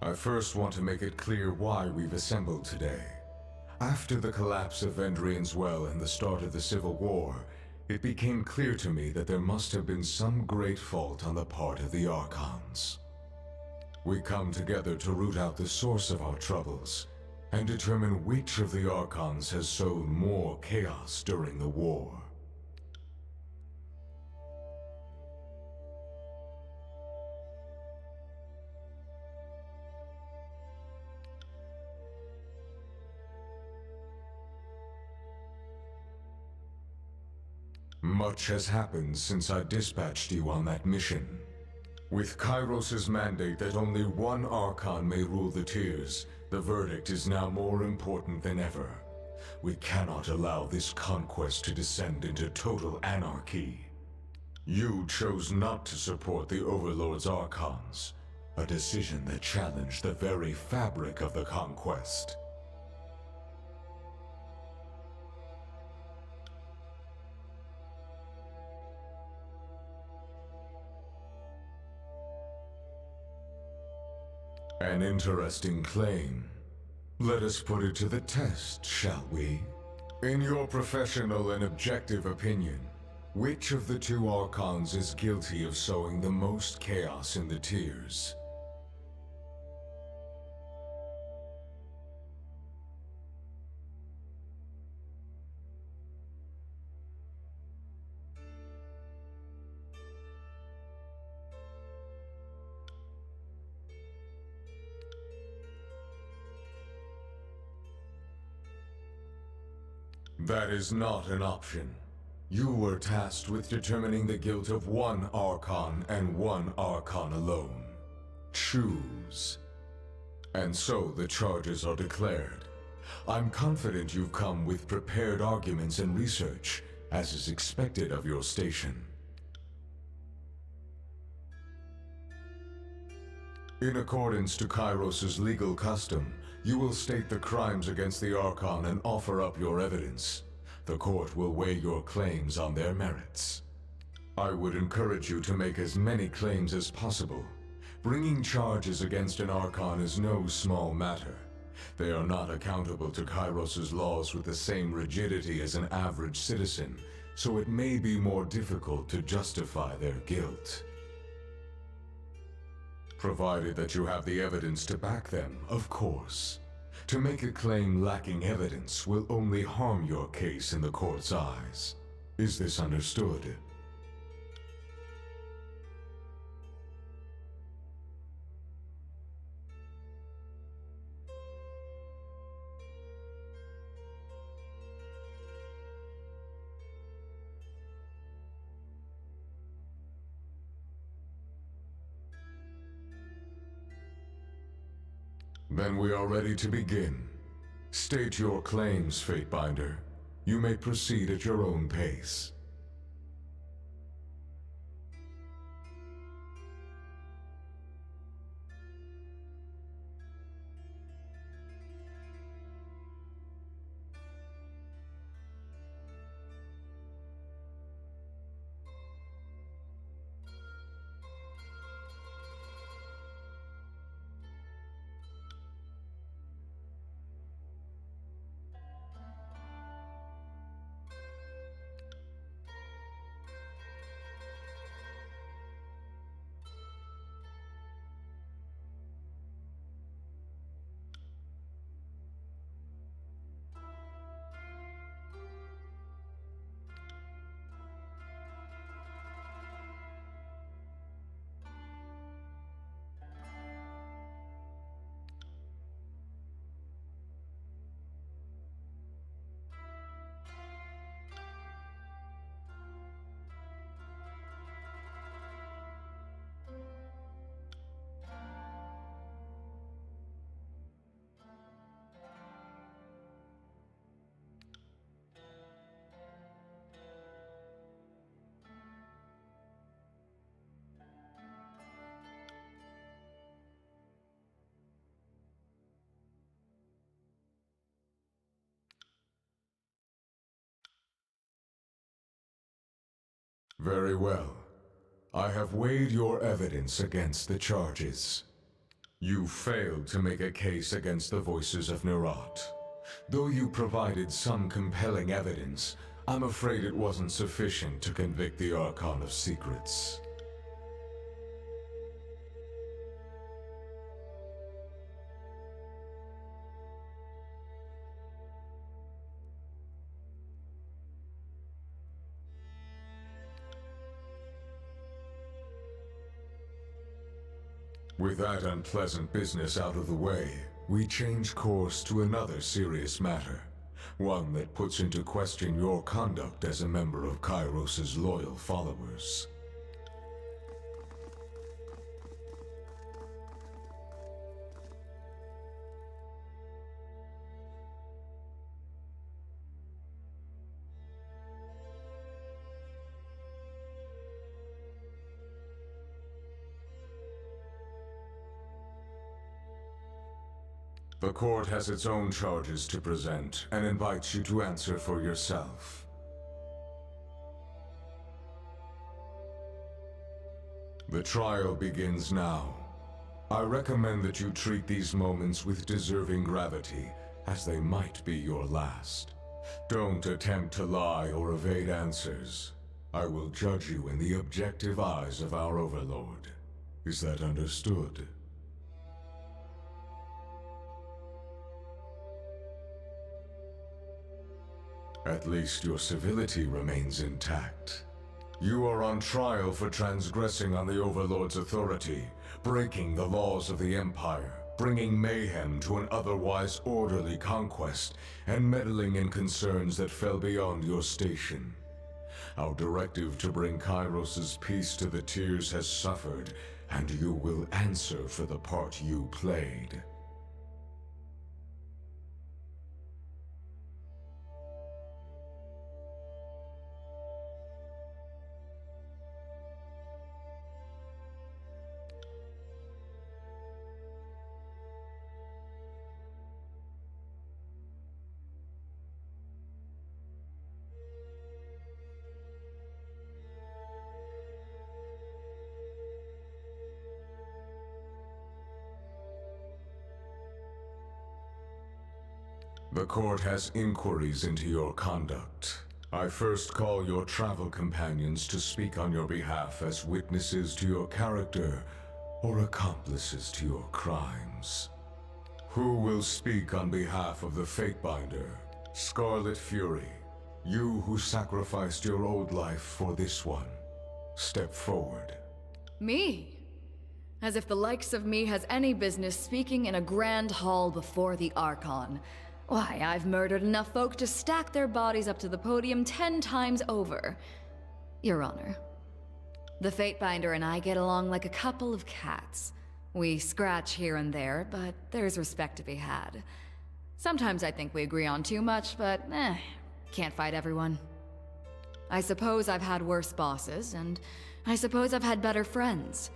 I first want to make it clear why we've assembled today. After the collapse of Vendrian's Well and the start of the Civil War, it became clear to me that there must have been some great fault on the part of the Archons. We come together to root out the source of our troubles, and determine which of the Archons has sown more chaos during the war. Much has happened since I dispatched you on that mission. With Kairos' mandate that only one Archon may rule the tiers, the verdict is now more important than ever. We cannot allow this conquest to descend into total anarchy. You chose not to support the Overlord's Archons, a decision that challenged the very fabric of the conquest. An interesting claim. Let us put it to the test, shall we? In your professional and objective opinion, which of the two Archons is guilty of sowing the most chaos in the tiers? That is not an option. You were tasked with determining the guilt of one Archon and one Archon alone. Choose. And so the charges are declared. I'm confident you've come with prepared arguments and research, as is expected of your station. In accordance to Kairos' legal custom, you will state the crimes against the Archon and offer up your evidence. The court will weigh your claims on their merits. I would encourage you to make as many claims as possible. Bringing charges against an Archon is no small matter. They are not accountable to Kairos' laws with the same rigidity as an average citizen, so it may be more difficult to justify their guilt. Provided that you have the evidence to back them, of course. To make a claim lacking evidence will only harm your case in the court's eyes. Is this understood? Then we are ready to begin. State your claims, Fatebinder. You may proceed at your own pace. Very well. I have weighed your evidence against the charges. You failed to make a case against the voices of Nerat. Though you provided some compelling evidence, I'm afraid it wasn't sufficient to convict the Archon of Secrets. With that unpleasant business out of the way, we change course to another serious matter. One that puts into question your conduct as a member of Kairos' loyal followers. The court has its own charges to present and invites you to answer for yourself. The trial begins now. I recommend that you treat these moments with deserving gravity, as they might be your last. Don't attempt to lie or evade answers. I will judge you in the objective eyes of our Overlord. Is that understood? At least your civility remains intact. You are on trial for transgressing on the Overlord's authority, breaking the laws of the Empire, bringing mayhem to an otherwise orderly conquest, and meddling in concerns that fell beyond your station. Our directive to bring Kairos' peace to the Tiers has suffered, and you will answer for the part you played. The court has inquiries into your conduct. I first call your travel companions to speak on your behalf as witnesses to your character or accomplices to your crimes. Who will speak on behalf of the Fatebinder? Scarlet Fury, you who sacrificed your old life for this one. Step forward. Me? As if the likes of me has any business speaking in a grand hall before the Archon. Why, I've murdered enough folk to stack their bodies up to the podium 10 times over. Your Honor, the Fatebinder and I get along like a couple of cats. We scratch here and there, but there's respect to be had. Sometimes I think we agree on too much, but can't fight everyone. I suppose I've had worse bosses, and I suppose I've had better friends.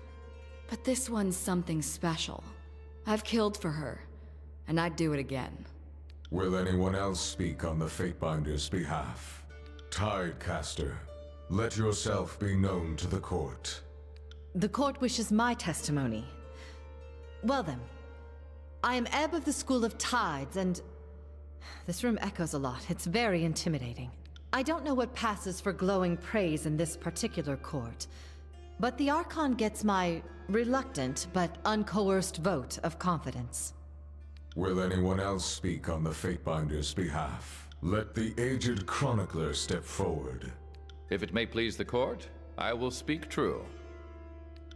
But this one's something special. I've killed for her, and I'd do it again. Will anyone else speak on the Fatebinder's behalf? Tidecaster, let yourself be known to the court. The court wishes my testimony. Well then, I am Ebb of the School of Tides, and this room echoes a lot. It's very intimidating. I don't know what passes for glowing praise in this particular court, but the Archon gets my reluctant but uncoerced vote of confidence. Will anyone else speak on the Fatebinder's behalf? Let the aged chronicler step forward. If it may please the court, I will speak true.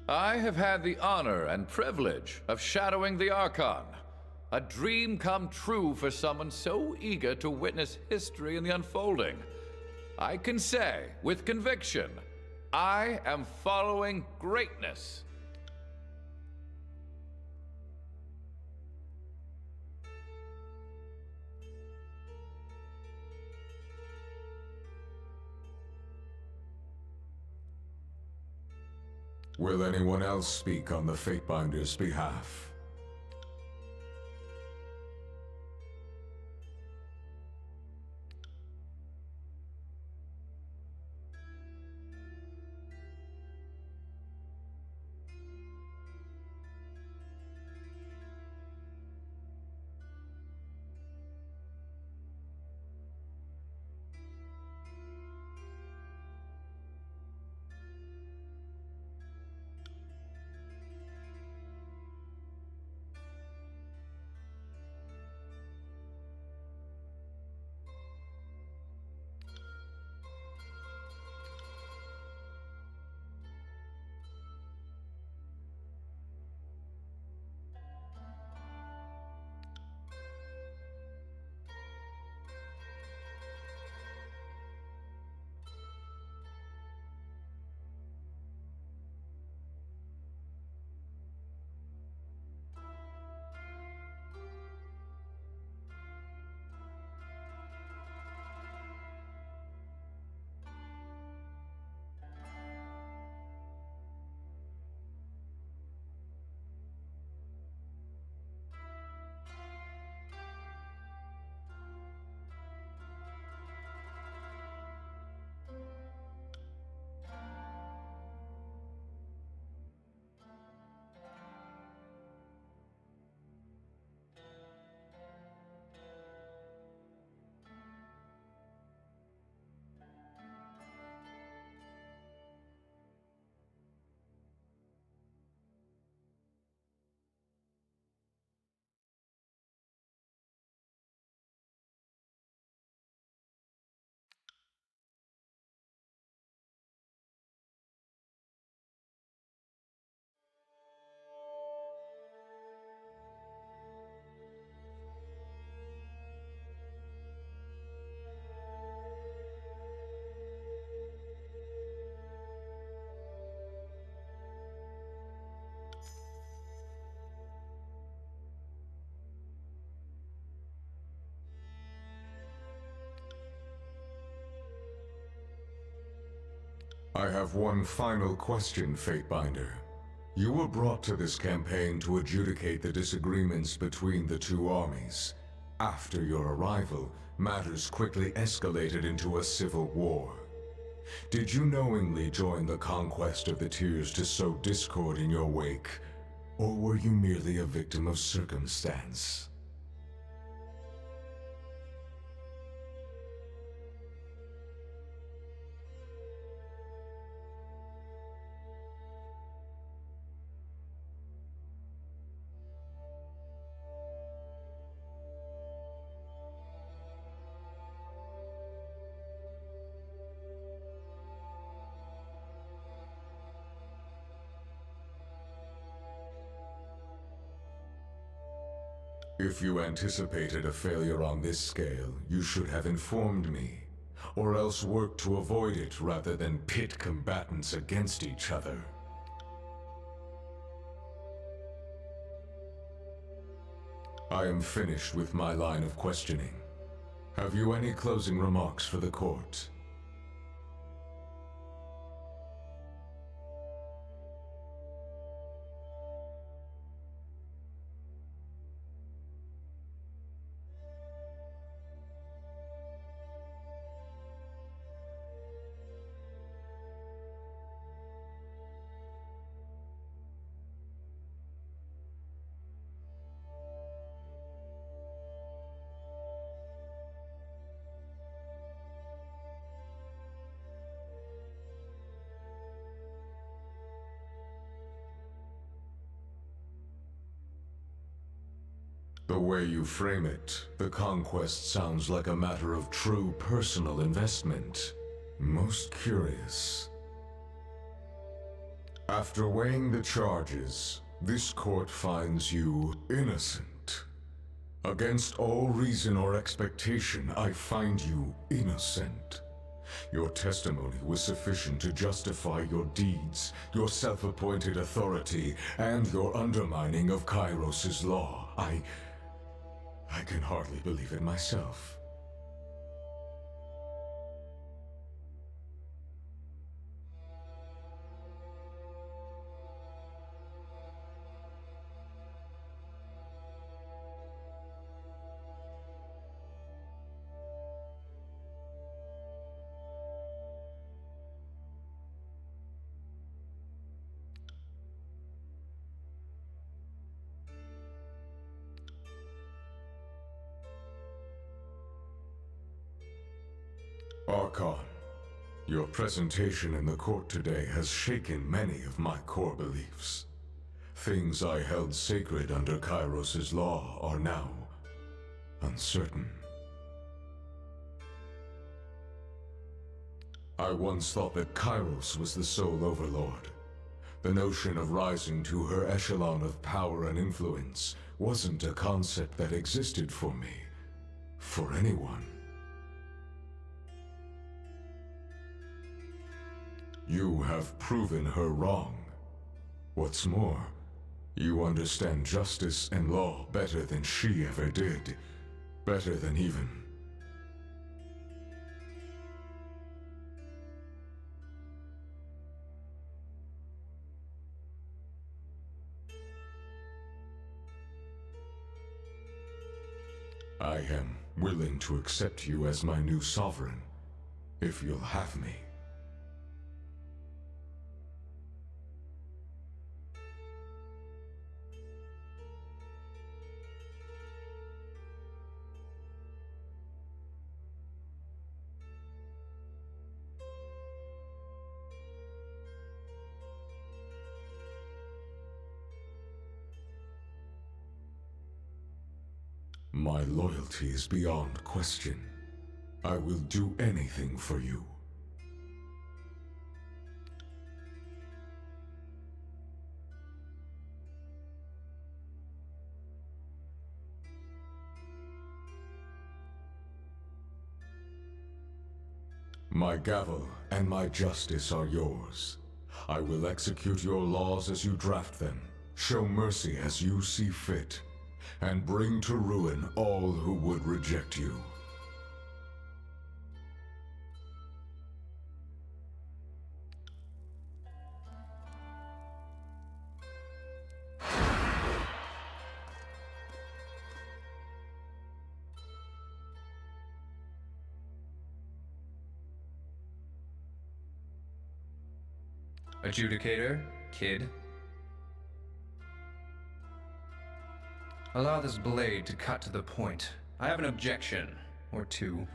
I have had the honor and privilege of shadowing the Archon. A dream come true for someone so eager to witness history in the unfolding. I can say, with conviction, I am following greatness. Will anyone else speak on the Fatebinder's behalf? I have one final question, Fatebinder. You were brought to this campaign to adjudicate the disagreements between the two armies. After your arrival, matters quickly escalated into a civil war. Did you knowingly join the conquest of the Tears to sow discord in your wake, or were you merely a victim of circumstance? If you anticipated a failure on this scale, you should have informed me, or else worked to avoid it rather than pit combatants against each other. I am finished with my line of questioning. Have you any closing remarks for the court? The way you frame it, the conquest sounds like a matter of true personal investment. Most curious. After weighing the charges, this court finds you innocent. Against all reason or expectation, I find you innocent. Your testimony was sufficient to justify your deeds, your self-appointed authority, and your undermining of Kairos's law. I can hardly believe it myself. Archon, your presentation in the court today has shaken many of my core beliefs. Things I held sacred under Kairos's law are now uncertain. I once thought that Kairos was the sole overlord. The notion of rising to her echelon of power and influence wasn't a concept that existed for me, for anyone. You have proven her wrong. What's more, you understand justice and law better than she ever did. Better than even... I am willing to accept you as my new sovereign, if you'll have me. My loyalty is beyond question. I will do anything for you. My gavel and my justice are yours. I will execute your laws as you draft them, show mercy as you see fit, and bring to ruin all who would reject you. Adjudicator, kid. Allow this blade to cut to the point. I have an objection, or two.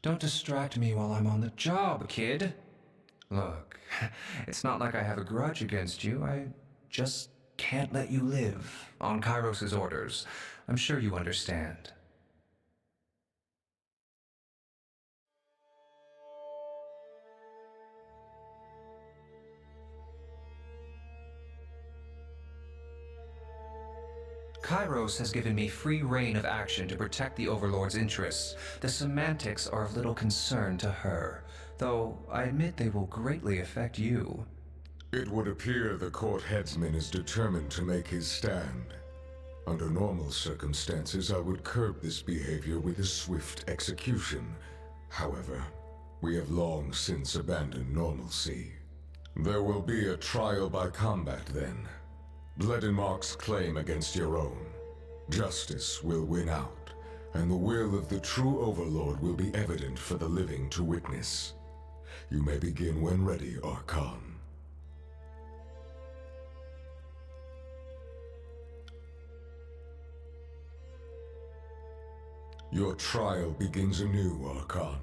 Don't distract me while I'm on the job, kid. Look, it's not like I have a grudge against you. I just can't let you live on Kairos' orders. I'm sure you understand. Kairos has given me free reign of action to protect the Overlord's interests. The semantics are of little concern to her, though I admit they will greatly affect you. It would appear the court headsman is determined to make his stand. Under normal circumstances, I would curb this behavior with a swift execution. However, we have long since abandoned normalcy. There will be a trial by combat then. Bledenmark's claim against your own. Justice will win out, and the will of the true Overlord will be evident for the living to witness. You may begin when ready, Archon. Your trial begins anew, Archon.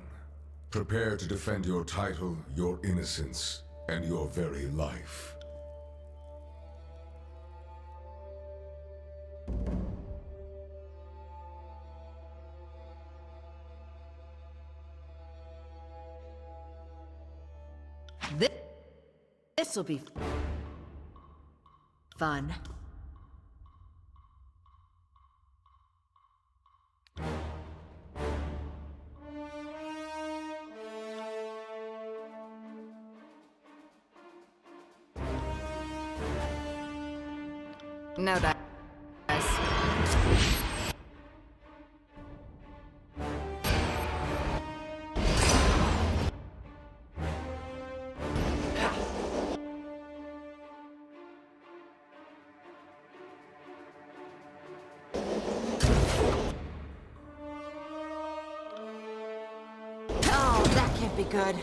Prepare to defend your title, your innocence, and your very life. This'll be fun. No dice. Oh, that can't be good.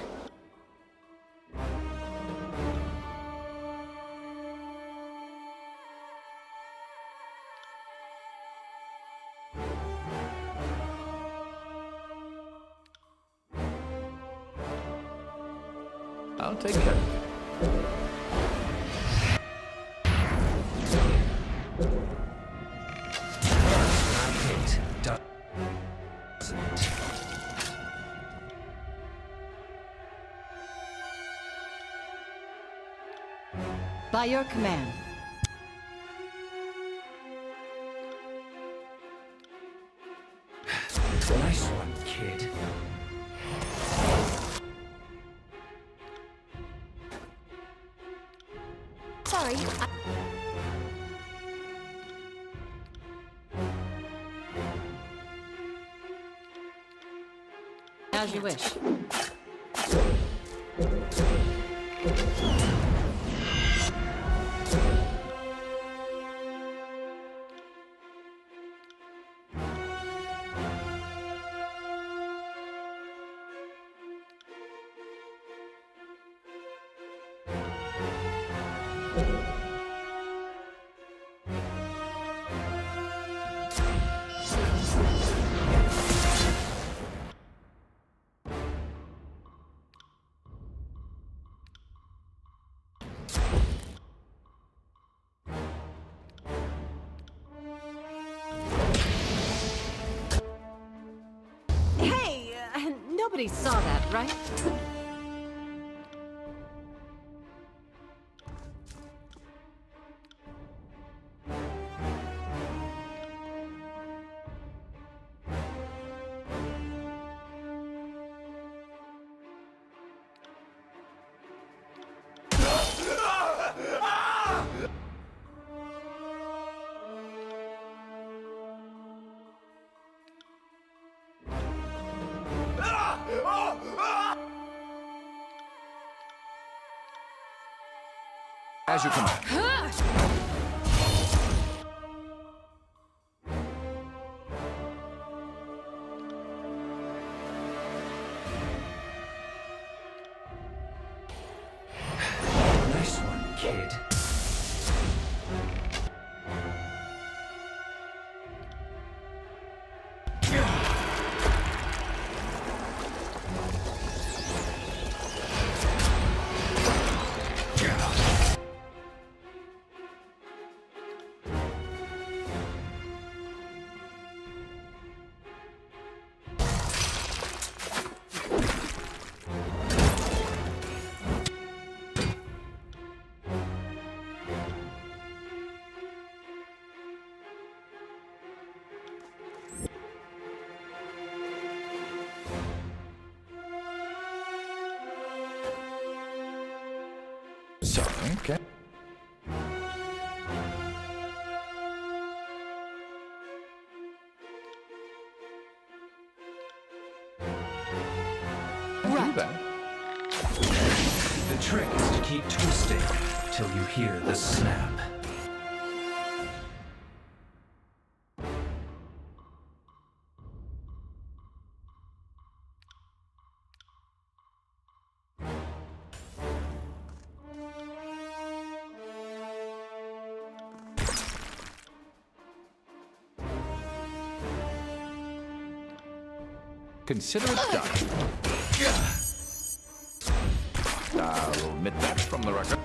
I'll take that. By your command. Nice one, kid. Sorry. As you wish. Nobody saw that, right? As you command. Nice one, kid. So, okay. Right. Do that. The trick is to keep twisting till you hear the snap. Consider it done. I'll omit that from the record.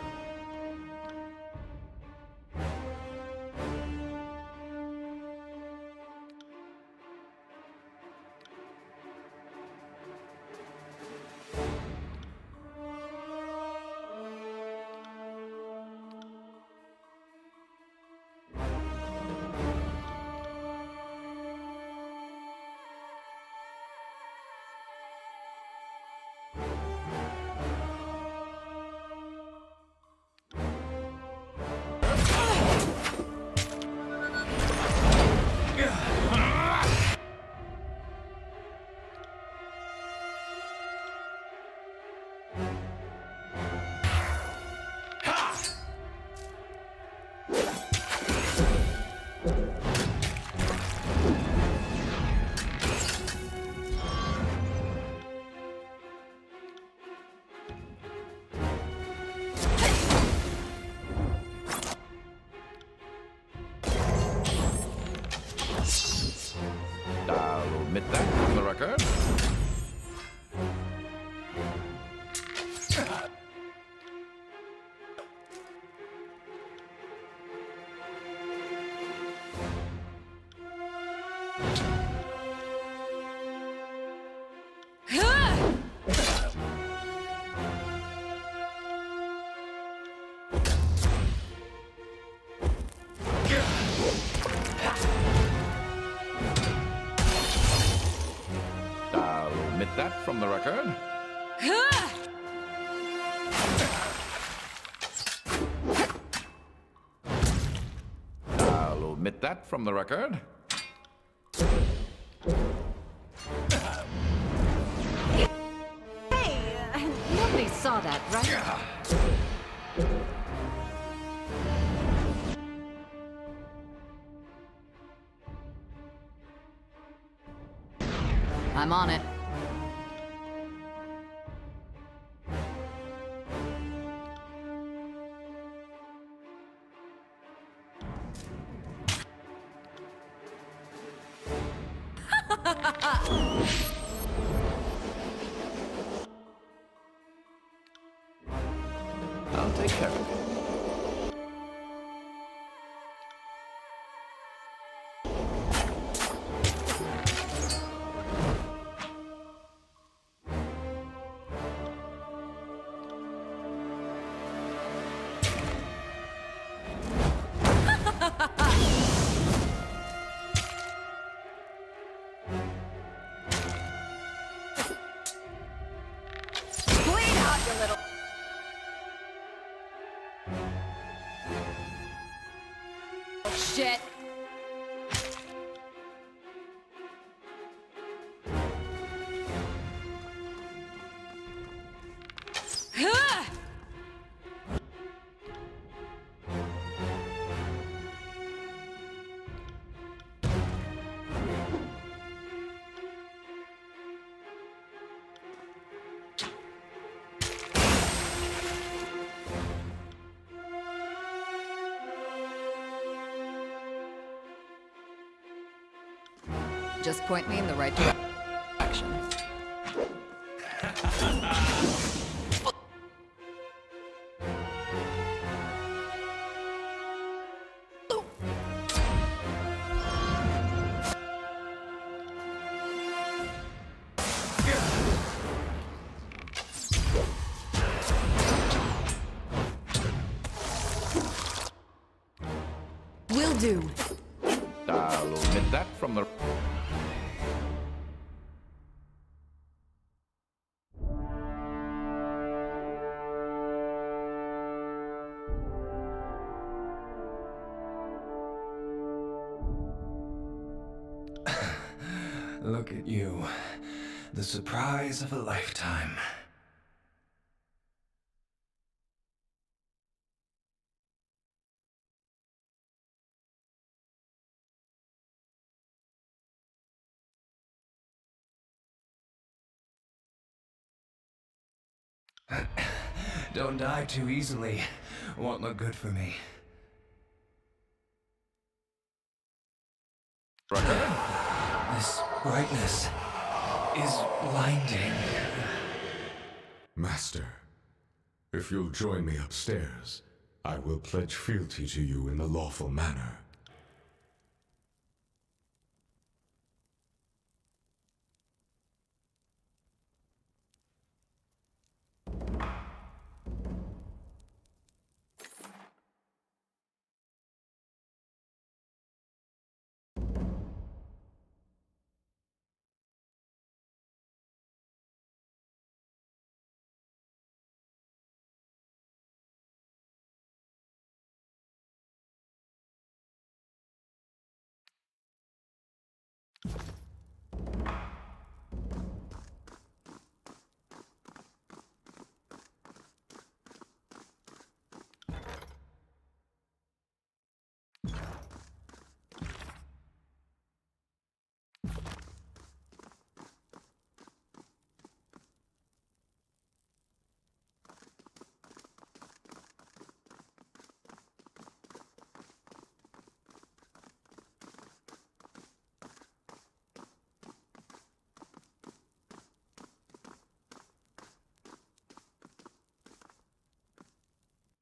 I'll omit that from the record. I'll omit that from the record. I'll omit that from the record. Hey, nobody saw that, right? I'm on it. I'll take care of it. Bleed out, you little... Shit. Just point me in the right direction. Will do. I'll omit that from the... Look at you. The surprise of a lifetime. Don't die too easily. Won't look good for me. This brightness is blinding. Master, if you'll join me upstairs, I will pledge fealty to you in the lawful manner.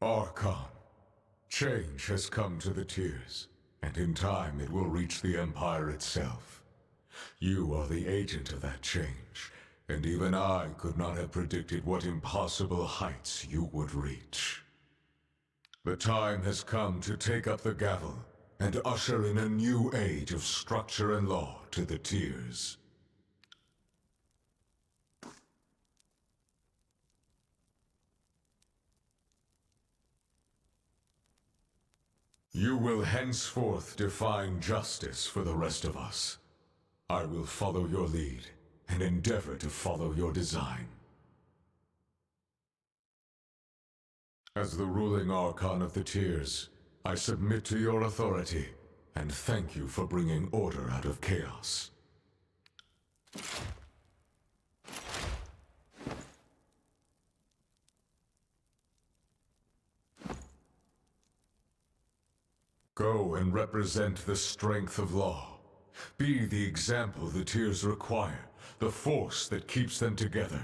Archon, change has come to the Tiers, and in time it will reach the Empire itself. You are the agent of that change, and even I could not have predicted what impossible heights you would reach. The time has come to take up the gavel and usher in a new age of structure and law to the Tiers. You will henceforth define justice for the rest of us. I will follow your lead and endeavor to follow your design. As the ruling Archon of the Tiers, I submit to your authority and thank you for bringing order out of chaos. Go and represent the strength of law. Be the example the Tiers require, the force that keeps them together,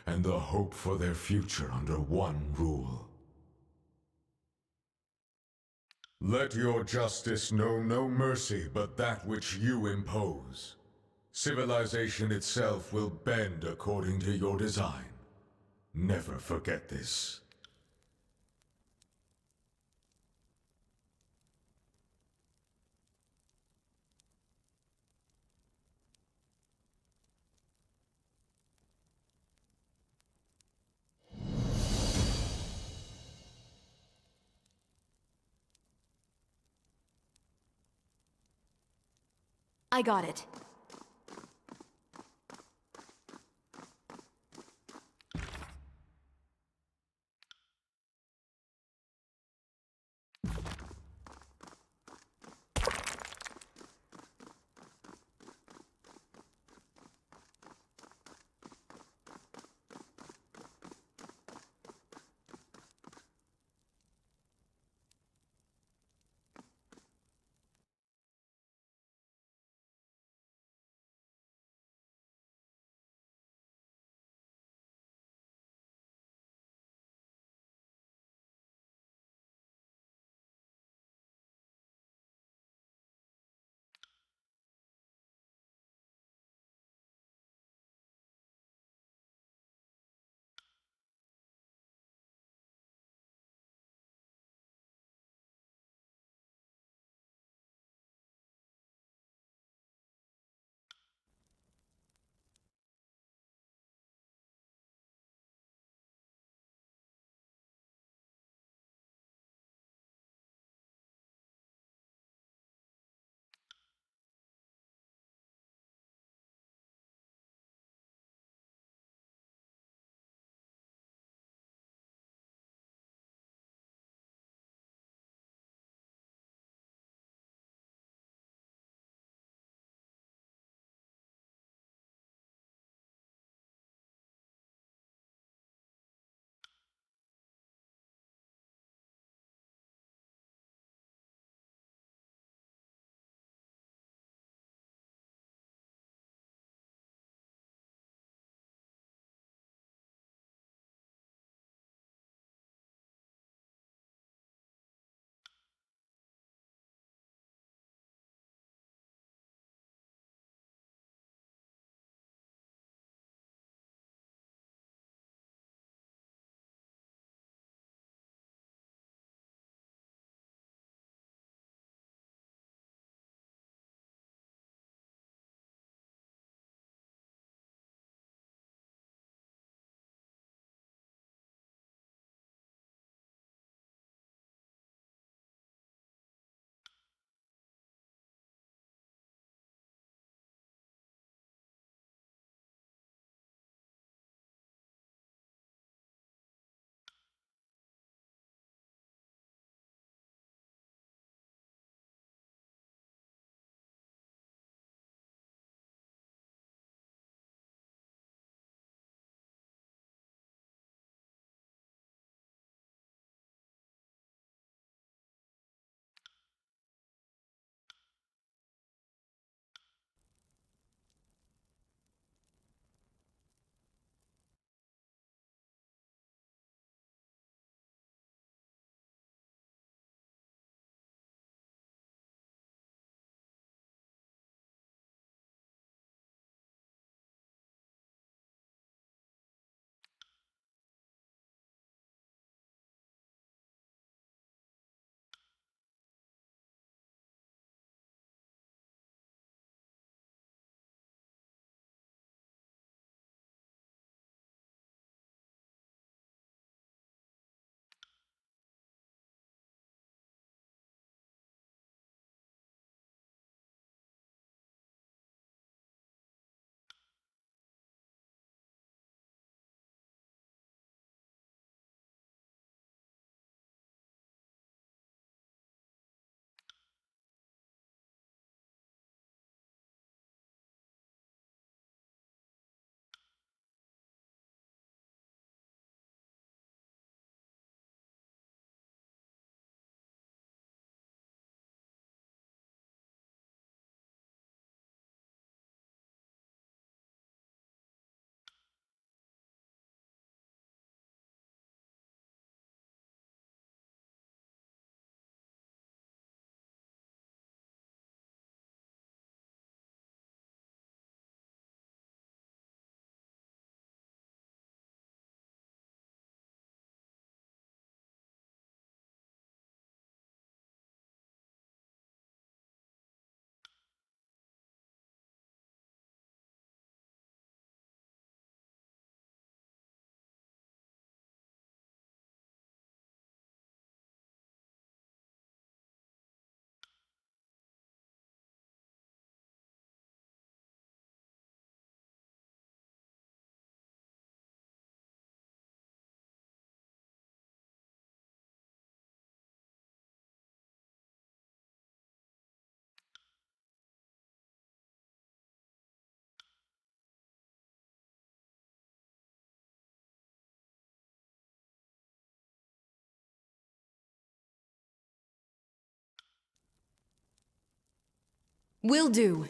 and the hope for their future under one rule. Let your justice know no mercy but that which you impose. Civilization itself will bend according to your design. Never forget this. I got it. Will do.